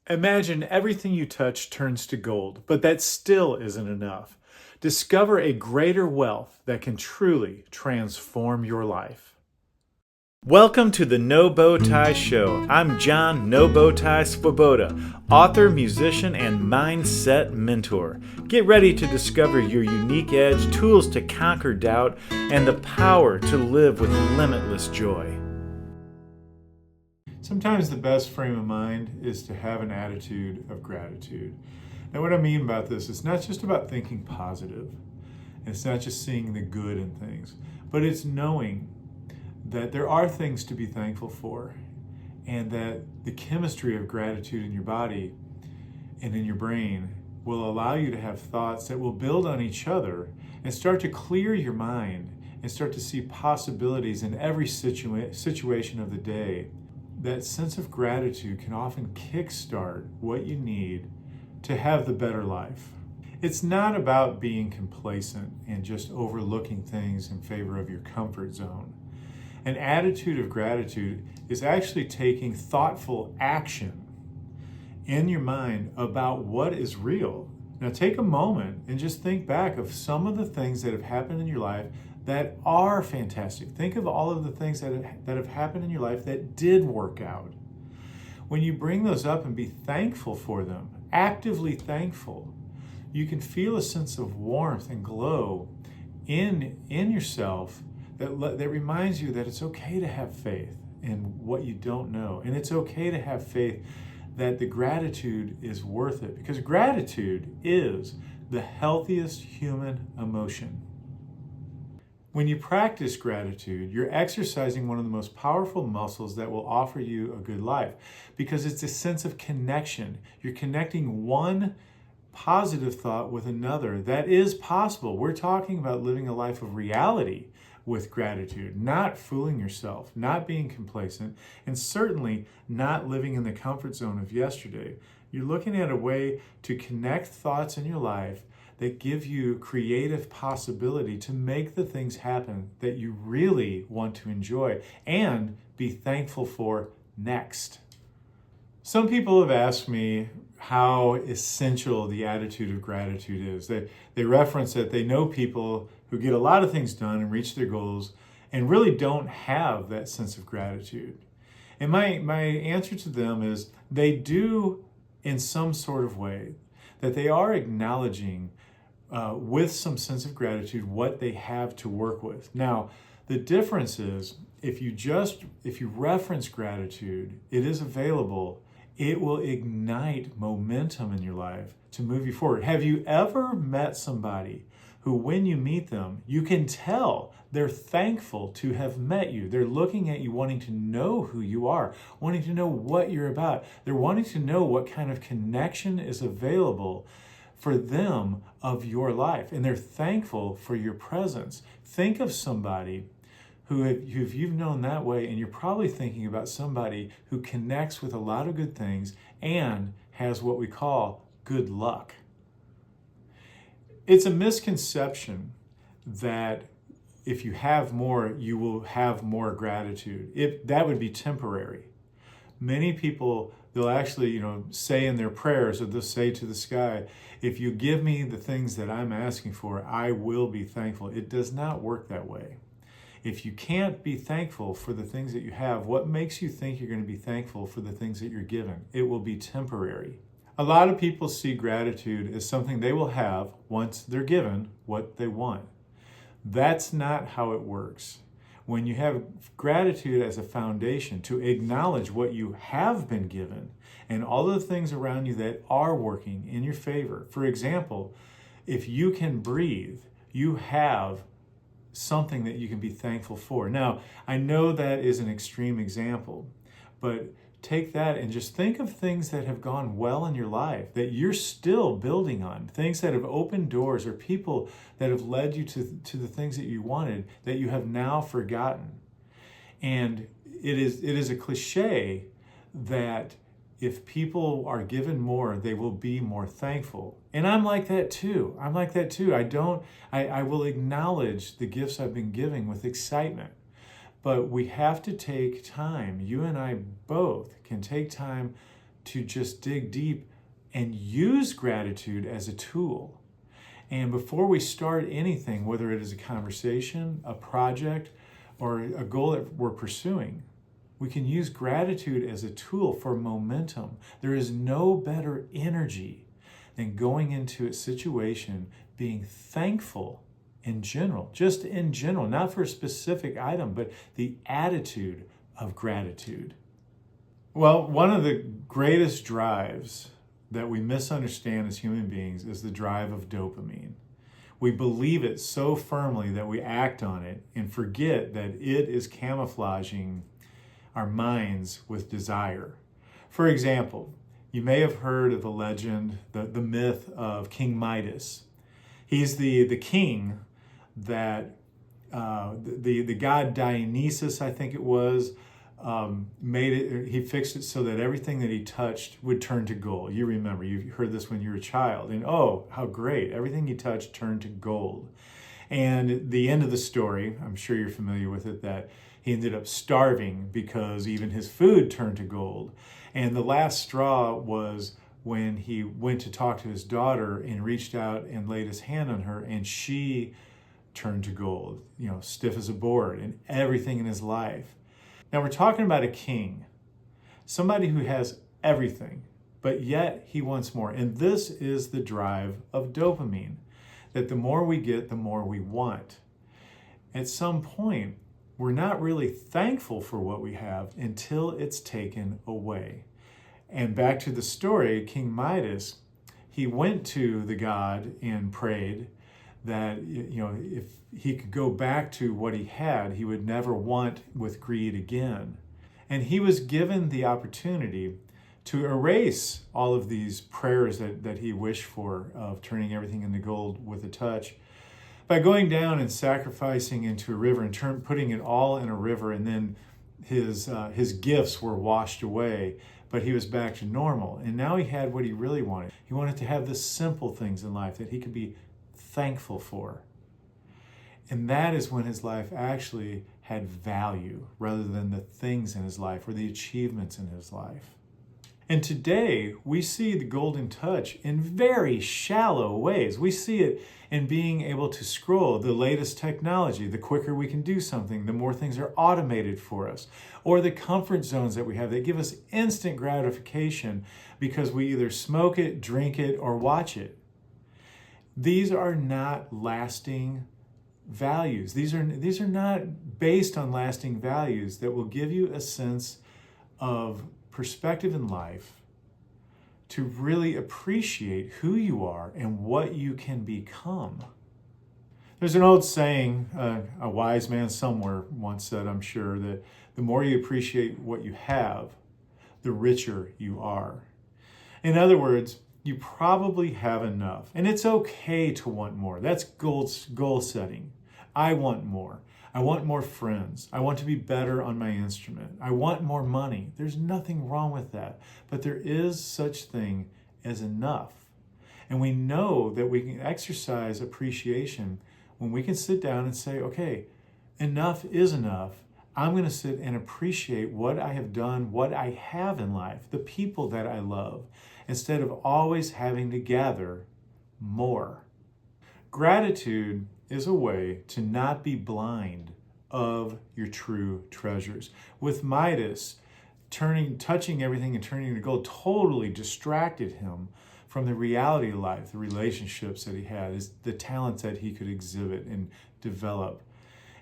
Imagine everything you touch turns to gold, but that still isn't enough. Discover a greater wealth that can truly transform your life. Welcome to the No Bow Tie Show. I'm John No Bow Tie Swoboda, author, musician, and mindset mentor. Get ready to discover your unique edge, tools to conquer doubt, and the power to live with limitless joy. Sometimes the best frame of mind is to have an attitude of gratitude. Now, what I mean about this, it's not just about thinking positive, and it's not just seeing the good in things, but it's knowing that there are things to be thankful for, and that the chemistry of gratitude in your body and in your brain will allow you to have thoughts that will build on each other and start to clear your mind and start to see possibilities in every situation of the day. That sense of gratitude can often kickstart what you need to have the better life. It's not about being complacent and just overlooking things in favor of your comfort zone. An attitude of gratitude is actually taking thoughtful action in your mind about what is real. Now take a moment and just think back of some of the things that have happened in your life that are fantastic. Think of all of the things that have happened in your life that did work out. When you bring those up and be thankful for them, actively thankful, you can feel a sense of warmth and glow in yourself that reminds you that it's okay to have faith in what you don't know. And it's okay to have faith that the gratitude is worth it, because gratitude is the healthiest human emotion. When you practice gratitude, you're exercising one of the most powerful muscles that will offer you a good life, because it's a sense of connection. You're connecting one positive thought with another. That is possible. We're talking about living a life of reality with gratitude, not fooling yourself, not being complacent, and certainly not living in the comfort zone of yesterday. You're looking at a way to connect thoughts in your life that give you creative possibility to make the things happen that you really want to enjoy and be thankful for next. Some people have asked me how essential the attitude of gratitude is. They reference that they know people who get a lot of things done and reach their goals and really don't have that sense of gratitude. And my answer to them is they do in some sort of way, that they are acknowledging with some sense of gratitude what they have to work with. Now, the difference is if you reference gratitude, it is available. It will ignite momentum in your life to move you forward. Have you ever met somebody who, when you meet them, you can tell they're thankful to have met you? They're looking at you, wanting to know who you are, wanting to know what you're about. They're wanting to know what kind of connection is available for them of your life, and they're thankful for your presence. Think of somebody who you've known that way, and you're probably thinking about somebody who connects with a lot of good things and has what we call good luck. It's a misconception that if you have more, you will have more gratitude. That would be temporary. Many people, they'll actually, say in their prayers, or they'll say to the sky, if you give me the things that I'm asking for, I will be thankful. It does not work that way. If you can't be thankful for the things that you have, what makes you think you're going to be thankful for the things that you're given? It will be temporary. A lot of people see gratitude as something they will have once they're given what they want. That's not how it works. When you have gratitude as a foundation to acknowledge what you have been given and all the things around you that are working in your favor. For example, if you can breathe, you have something that you can be thankful for. Now, I know that is an extreme example, but take that and just think of things that have gone well in your life that you're still building on, things that have opened doors or people that have led you to the things that you wanted that you have now forgotten. And it is a cliche that if people are given more, they will be more thankful. And I'm like that too. I will acknowledge the gifts I've been giving with excitement. But we have to take time. You and I both can take time to just dig deep and use gratitude as a tool. And before we start anything, whether it is a conversation, a project, or a goal that we're pursuing, we can use gratitude as a tool for momentum. There is no better energy than going into a situation being thankful in general, just in general, not for a specific item, but the attitude of gratitude. Well, one of the greatest drives that we misunderstand as human beings is the drive of dopamine. We believe it so firmly that we act on it and forget that it is camouflaging our minds with desire. For example, you may have heard of the legend, the myth of King Midas. He's the king that the god Dionysus, I think it was, made it. He fixed it so that everything that he touched would turn to gold. You remember, you heard this when you were a child, and oh, how great! Everything he touched turned to gold. And the end of the story, I'm sure you're familiar with it, that he ended up starving because even his food turned to gold. And the last straw was when he went to talk to his daughter and reached out and laid his hand on her, and she turned to gold, stiff as a board, and everything in his life. Now we're talking about a king, somebody who has everything, but yet he wants more. And this is the drive of dopamine, that the more we get, the more we want. At some point, we're not really thankful for what we have until it's taken away. And back to the story, King Midas, he went to the god and prayed that if he could go back to what he had, he would never want with greed again. And he was given the opportunity to erase all of these prayers that he wished for, of turning everything into gold with a touch, by going down and sacrificing into a river and putting it all in a river, and then his gifts were washed away, but he was back to normal. And now he had what he really wanted. He wanted to have the simple things in life that he could be thankful for. And that is when his life actually had value, rather than the things in his life or the achievements in his life. And today, we see the golden touch in very shallow ways. We see it in being able to scroll the latest technology. The quicker we can do something, the more things are automated for us. Or the comfort zones that we have that give us instant gratification because we either smoke it, drink it, or watch it. These are not lasting values. These are not based on lasting values that will give you a sense of perspective in life to really appreciate who you are and what you can become. There's an old saying, a wise man somewhere once said, I'm sure, that the more you appreciate what you have, the richer you are. In other words, you probably have enough, and it's okay to want more. That's goal setting. I want more. I want more friends. I want to be better on my instrument. I want more money. There's nothing wrong with that. But there is such thing as enough. And we know that we can exercise appreciation when we can sit down and say, okay, enough is enough. I'm going to sit and appreciate what I have done, what I have in life, the people that I love, instead of always having to gather more. Gratitude is a way to not be blind of your true treasures. With Midas, touching everything and turning to gold totally distracted him from the reality of life, the relationships that he had, the talents that he could exhibit and develop.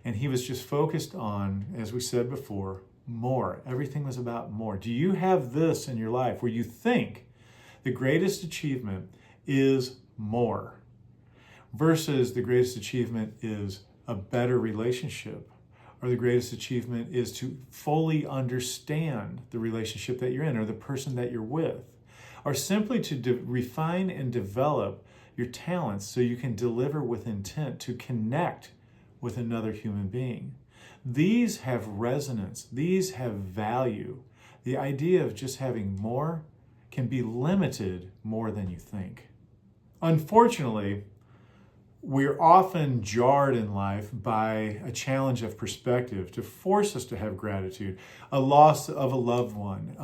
And he was just focused on, as we said before, more. Everything was about more. Do you have this in your life where you think the greatest achievement is more, versus the greatest achievement is a better relationship, or the greatest achievement is to fully understand the relationship that you're in or the person that you're with, or simply to refine and develop your talents so you can deliver with intent to connect with another human being. These have resonance. These have value. The idea of just having more can be limited more than you think. Unfortunately, we're often jarred in life by a challenge of perspective to force us to have gratitude. A loss of a loved one,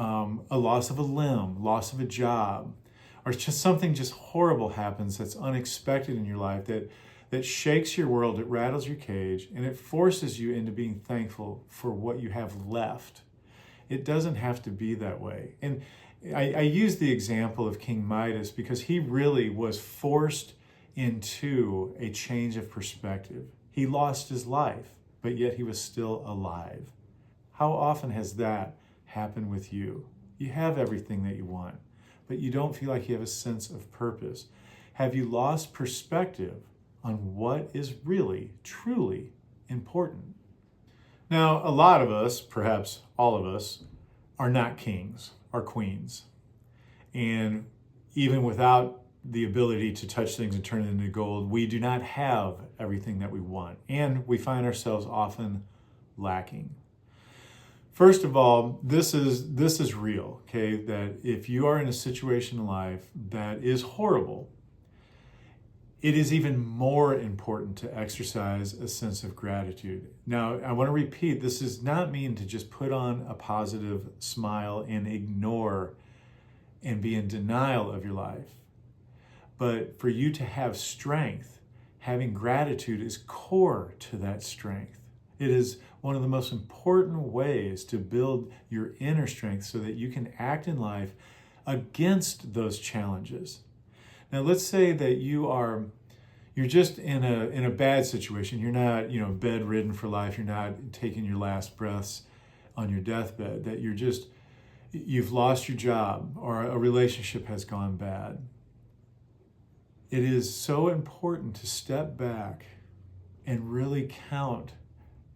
a loss of a limb, loss of a job, or just something just horrible happens that's unexpected in your life that shakes your world, it rattles your cage, and it forces you into being thankful for what you have left. It doesn't have to be that way. And I use the example of King Midas because he really was forced into a change of perspective. He lost his life, but yet he was still alive. How often has that happened with you? You have everything that you want, but you don't feel like you have a sense of purpose. Have you lost perspective on what is really, truly important? Now, a lot of us, perhaps all of us, are not kings or queens. And even without the ability to touch things and turn it into gold, we do not have everything that we want. And we find ourselves often lacking. First of all, this is real, okay? That if you are in a situation in life that is horrible, it is even more important to exercise a sense of gratitude. Now, I want to repeat, this does not mean to just put on a positive smile and ignore and be in denial of your life. But for you to have strength, having gratitude is core to that strength. It is one of the most important ways to build your inner strength so that you can act in life against those challenges. Now, let's say that you're just in a bad situation. You're not, bedridden for life. You're not taking your last breaths on your deathbed. That you've lost your job or a relationship has gone bad. It is so important to step back and really count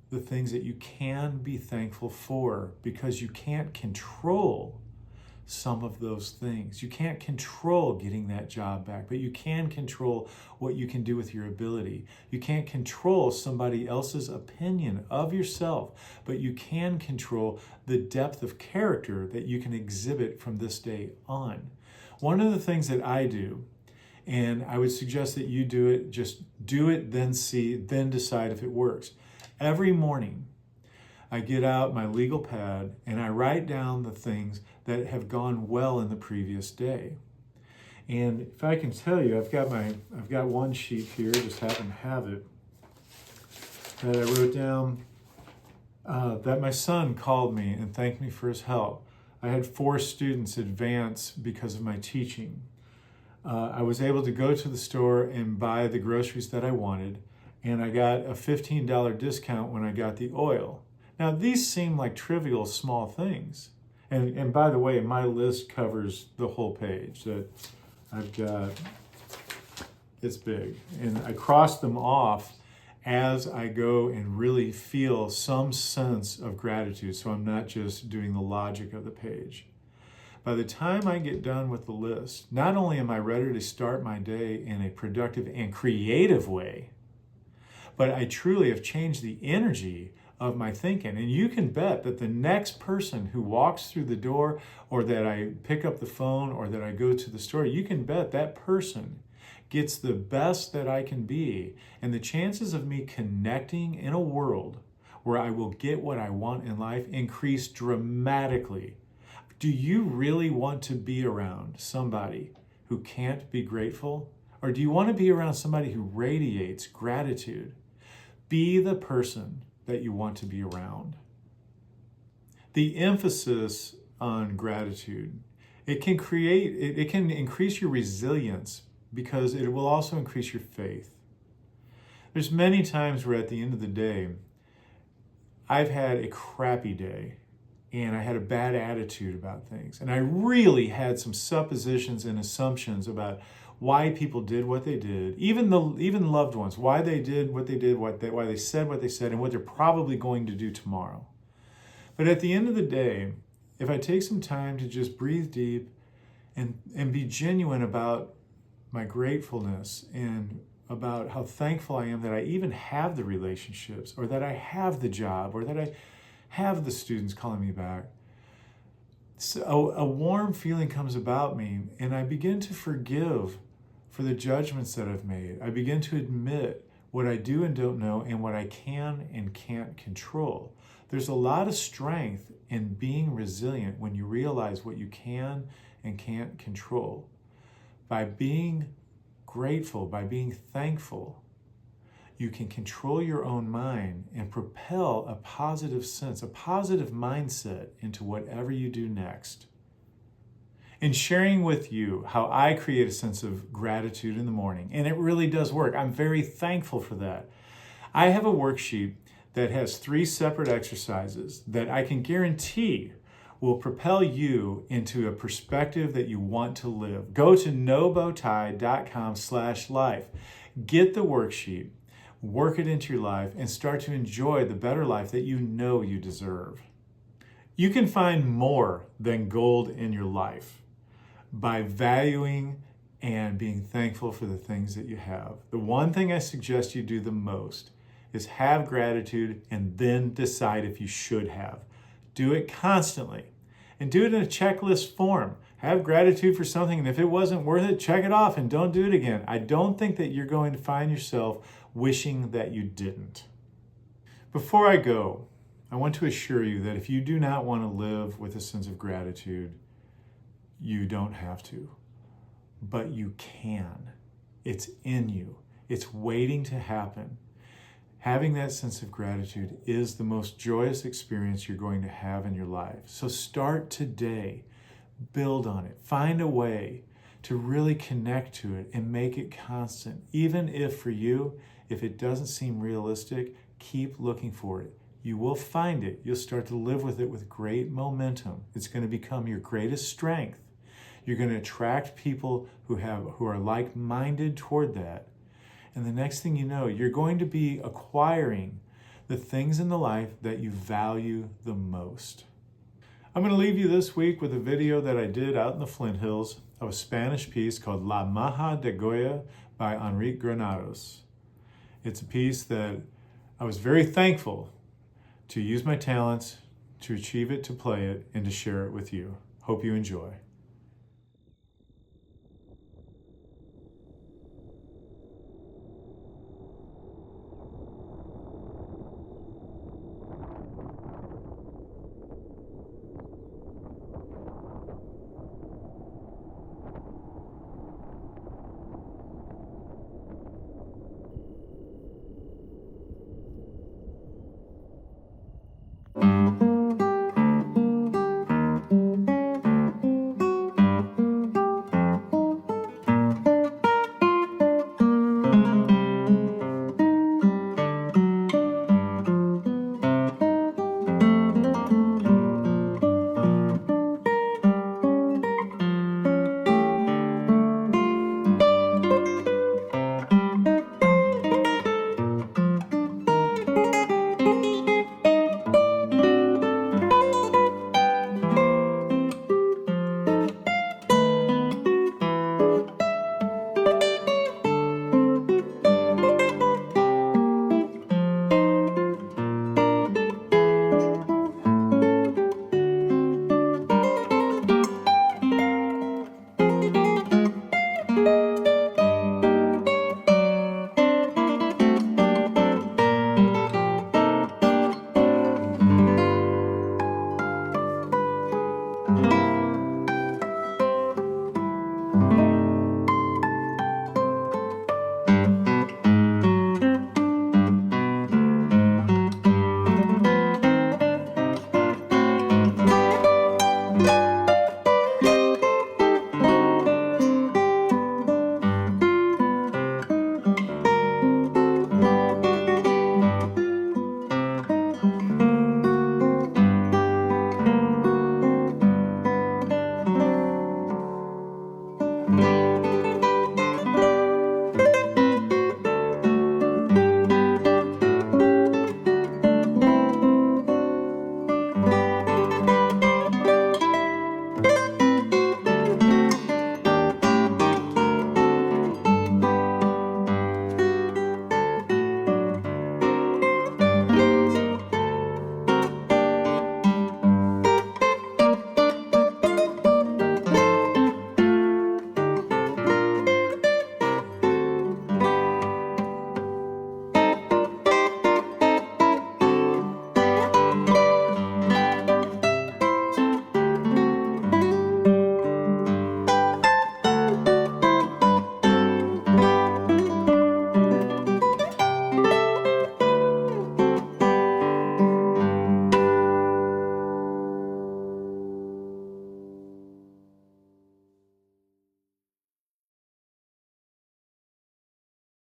the things that you can be thankful for, because you can't control some of those things. You can't control getting that job back, but you can control what you can do with your ability. You can't control somebody else's opinion of yourself, but you can control the depth of character that you can exhibit from this day on. One of the things that I do, and I would suggest that you do it, just do it, then see, then decide if it works. Every morning, I get out my legal pad and I write down the things that have gone well in the previous day. And if I can tell you, I've got one sheet here, just happen to have it, that I wrote down that my son called me and thanked me for his help. I had 4 students advance because of my teaching. I was able to go to the store and buy the groceries that I wanted, and I got a $15 discount when I got the oil. Now, these seem like trivial, small things. And by the way, my list covers the whole page that I've got. It's big. And I cross them off as I go and really feel some sense of gratitude, so I'm not just doing the logic of the page. By the time I get done with the list, not only am I ready to start my day in a productive and creative way, but I truly have changed the energy of my thinking. And you can bet that the next person who walks through the door, or that I pick up the phone, or that I go to the store, you can bet that person gets the best that I can be. And the chances of me connecting in a world where I will get what I want in life increase dramatically. Do you really want to be around somebody who can't be grateful? Or do you want to be around somebody who radiates gratitude? Be the person that you want to be around. The emphasis on gratitude, it can increase your resilience, because it will also increase your faith. There's many times where at the end of the day, I've had a crappy day and I had a bad attitude about things. And I really had some suppositions and assumptions about why people did what they did, even loved ones, why they did what they did, why they said what they said, and what they're probably going to do tomorrow. But at the end of the day, if I take some time to just breathe deep and be genuine about my gratefulness and about how thankful I am that I even have the relationships, or that I have the job, or that I have the students calling me back, so a warm feeling comes about me, and I begin to forgive for the judgments that I've made. I begin to admit what I do and don't know and what I can and can't control. There's a lot of strength in being resilient when you realize what you can and can't control. By being grateful, by being thankful, you can control your own mind and propel a positive sense, a positive mindset into whatever you do next. In sharing with you how I create a sense of gratitude in the morning, and it really does work. I'm very thankful for that. I have a worksheet that has 3 separate exercises that I can guarantee will propel you into a perspective that you want to live. Go to nobowtie.com/life. Get the worksheet, work it into your life, and start to enjoy the better life that you know you deserve. You can find more than gold in your life by valuing and being thankful for the things that you have. The one thing I suggest you do the most is have gratitude and then decide if you should have. Do it constantly and do it in a checklist form. Have gratitude for something, and if it wasn't worth it, check it off and don't do it again. I don't think that you're going to find yourself wishing that you didn't. Before I go, I want to assure you that if you do not want to live with a sense of gratitude, you don't have to, but you can. It's in you. It's waiting to happen. Having that sense of gratitude is the most joyous experience you're going to have in your life. So start today. Build on it. Find a way to really connect to it and make it constant. Even if for you, if it doesn't seem realistic, keep looking for it. You will find it. You'll start to live with it with great momentum. It's going to become your greatest strength. You're going to attract people who are like-minded toward that. And the next thing you know, you're going to be acquiring the things in the life that you value the most. I'm going to leave you this week with a video that I did out in the Flint Hills of a Spanish piece called La Maja de Goya by Enrique Granados. It's a piece that I was very thankful to use my talents, to achieve it, to play it, and to share it with you. Hope you enjoy.